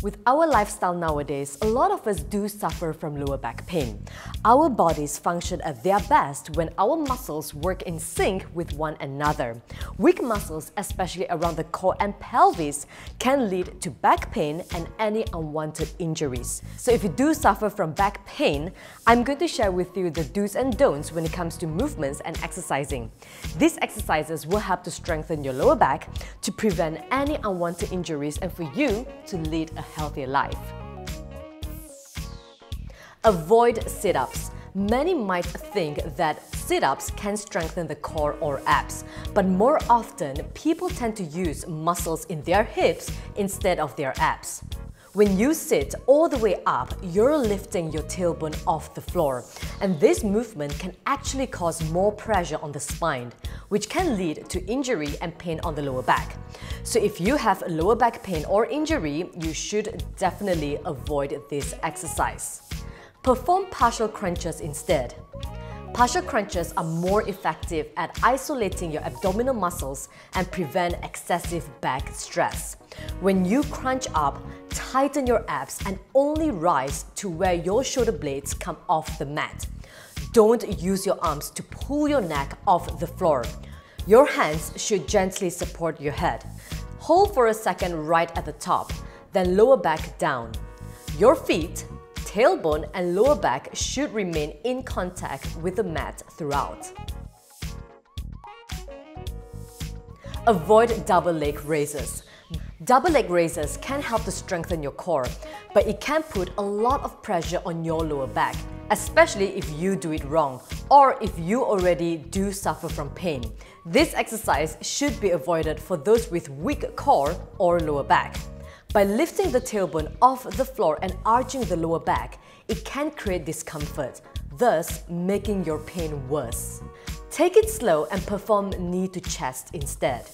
With our lifestyle nowadays, a lot of us do suffer from lower back pain. Our bodies function at their best when our muscles work in sync with one another. Weak muscles, especially around the core and pelvis, can lead to back pain and any unwanted injuries. So if you do suffer from back pain, I'm going to share with you the do's and don'ts when it comes to movements and exercising. These exercises will help to strengthen your lower back, to prevent any unwanted injuries, and for you to lead a healthier life. Avoid sit-ups. Many might think that sit-ups can strengthen the core or abs, but more often, people tend to use muscles in their hips instead of their abs. When you sit all the way up, you're lifting your tailbone off the floor, and this movement can actually cause more pressure on the spine, which can lead to injury and pain on the lower back. So if you have lower back pain or injury, you should definitely avoid this exercise. Perform partial crunches instead. Partial crunches are more effective at isolating your abdominal muscles and prevent excessive back stress. When you crunch up, tighten your abs and only rise to where your shoulder blades come off the mat. Don't use your arms to pull your neck off the floor. Your hands should gently support your head. Hold for a second right at the top, then lower back down. Your feet, tailbone and lower back should remain in contact with the mat throughout. Avoid double leg raises. Double leg raises can help to strengthen your core, but it can put a lot of pressure on your lower back, especially if you do it wrong or if you already do suffer from pain. This exercise should be avoided for those with weak core or lower back. By lifting the tailbone off the floor and arching the lower back, it can create discomfort, thus making your pain worse. Take it slow and perform knee to chest instead.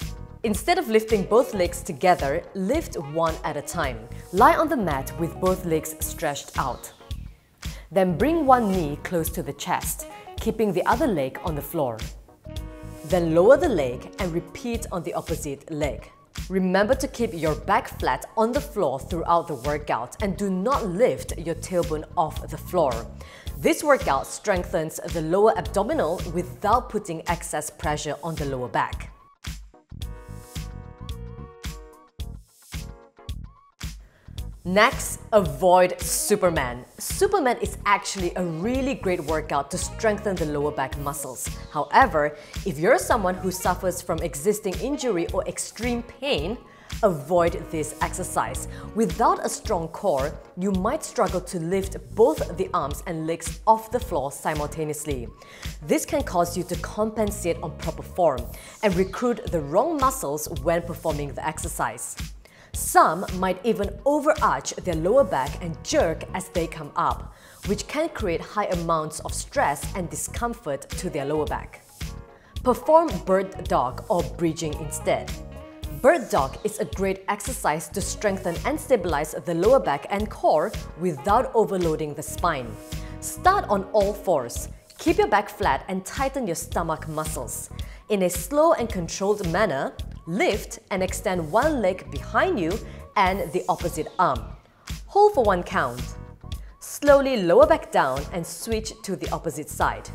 Instead of lifting both legs together, lift one at a time. Lie on the mat with both legs stretched out. Then bring one knee close to the chest, keeping the other leg on the floor. Then lower the leg and repeat on the opposite leg. Remember to keep your back flat on the floor throughout the workout and do not lift your tailbone off the floor. This workout strengthens the lower abdominal without putting excess pressure on the lower back. Next, avoid Superman. Superman is actually a really great workout to strengthen the lower back muscles. However, if you're someone who suffers from existing injury or extreme pain, avoid this exercise. Without a strong core, you might struggle to lift both the arms and legs off the floor simultaneously. This can cause you to compensate on proper form and recruit the wrong muscles when performing the exercise. Some might even overarch their lower back and jerk as they come up, which can create high amounts of stress and discomfort to their lower back. Perform bird dog or bridging instead. Bird dog is a great exercise to strengthen and stabilize the lower back and core without overloading the spine. Start on all fours. Keep your back flat and tighten your stomach muscles. In a slow and controlled manner, lift and extend one leg behind you and the opposite arm. Hold for one count. Slowly lower back down and switch to the opposite side.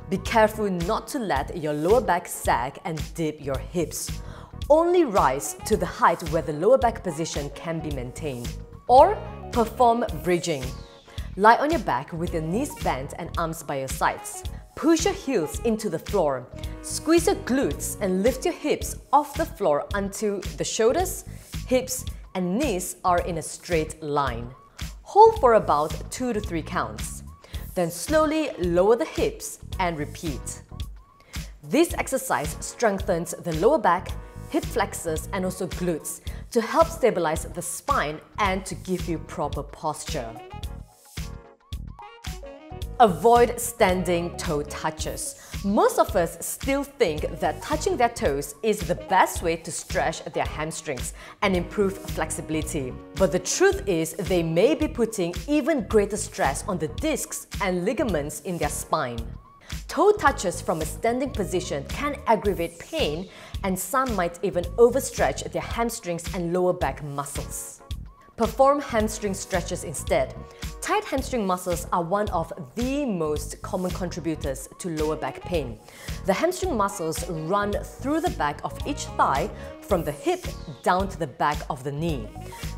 Be careful not to let your lower back sag and dip your hips. Only rise to the height where the lower back position can be maintained. Or perform bridging. Lie on your back with your knees bent and arms by your sides. Push your heels into the floor. Squeeze your glutes and lift your hips off the floor until the shoulders, hips, and knees are in a straight line. Hold for about 2 to 3 counts. Then slowly lower the hips and repeat. This exercise strengthens the lower back, hip flexors, and also glutes to help stabilize the spine and to give you proper posture. Avoid standing toe touches. Most of us still think that touching their toes is the best way to stretch their hamstrings and improve flexibility. But the truth is they may be putting even greater stress on the discs and ligaments in their spine. Toe touches from a standing position can aggravate pain, and some might even overstretch their hamstrings and lower back muscles. Perform hamstring stretches instead. Tight hamstring muscles are one of the most common contributors to lower back pain. The hamstring muscles run through the back of each thigh from the hip down to the back of the knee.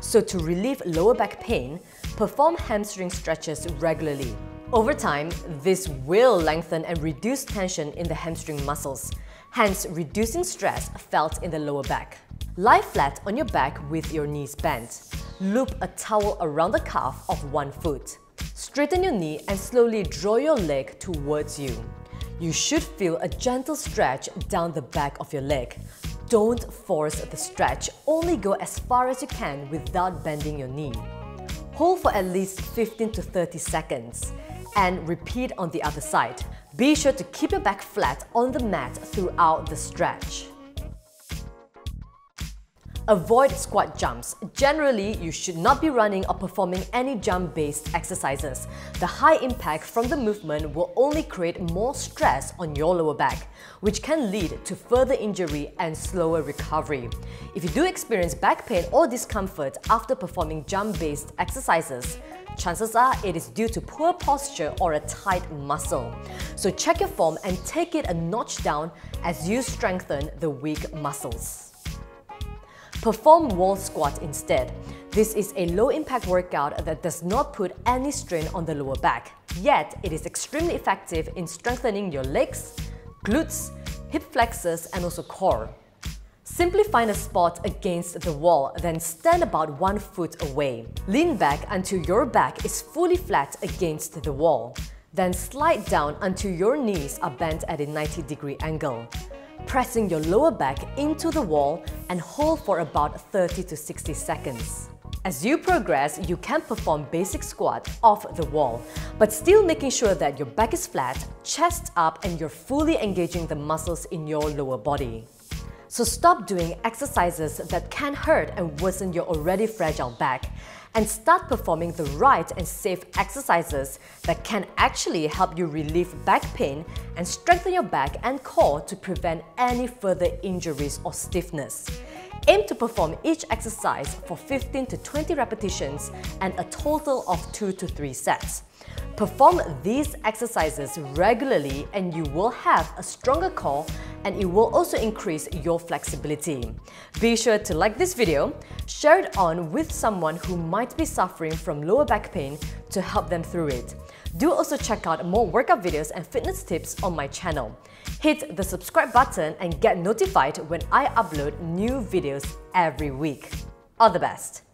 So to relieve lower back pain, perform hamstring stretches regularly. Over time, this will lengthen and reduce tension in the hamstring muscles, hence reducing stress felt in the lower back. Lie flat on your back with your knees bent. Loop a towel around the calf of one foot. Straighten your knee and slowly draw your leg towards you. You should feel a gentle stretch down the back of your leg. Don't force the stretch, only go as far as you can without bending your knee. Hold for at least 15 to 30 seconds and repeat on the other side. Be sure to keep your back flat on the mat throughout the stretch. Avoid squat jumps. Generally, you should not be running or performing any jump-based exercises. The high impact from the movement will only create more stress on your lower back, which can lead to further injury and slower recovery. If you do experience back pain or discomfort after performing jump-based exercises, chances are it is due to poor posture or a tight muscle. So check your form and take it a notch down as you strengthen the weak muscles. Perform wall squat instead. This is a low-impact workout that does not put any strain on the lower back, yet it is extremely effective in strengthening your legs, glutes, hip flexors and also core. Simply find a spot against the wall, then stand about 1 foot away. Lean back until your back is fully flat against the wall. Then slide down until your knees are bent at a 90-degree angle, pressing your lower back into the wall and hold for about 30 to 60 seconds. As you progress, you can perform basic squat off the wall, but still making sure that your back is flat, chest up, and you're fully engaging the muscles in your lower body. So stop doing exercises that can hurt and worsen your already fragile back, and start performing the right and safe exercises that can actually help you relieve back pain and strengthen your back and core to prevent any further injuries or stiffness. Aim to perform each exercise for 15 to 20 repetitions and a total of 2 to 3 sets. Perform these exercises regularly and you will have a stronger core, and it will also increase your flexibility. Be sure to like this video, share it on with someone who might be suffering from lower back pain to help them through it. Do also check out more workout videos and fitness tips on my channel. Hit the subscribe button and get notified when I upload new videos every week. All the best!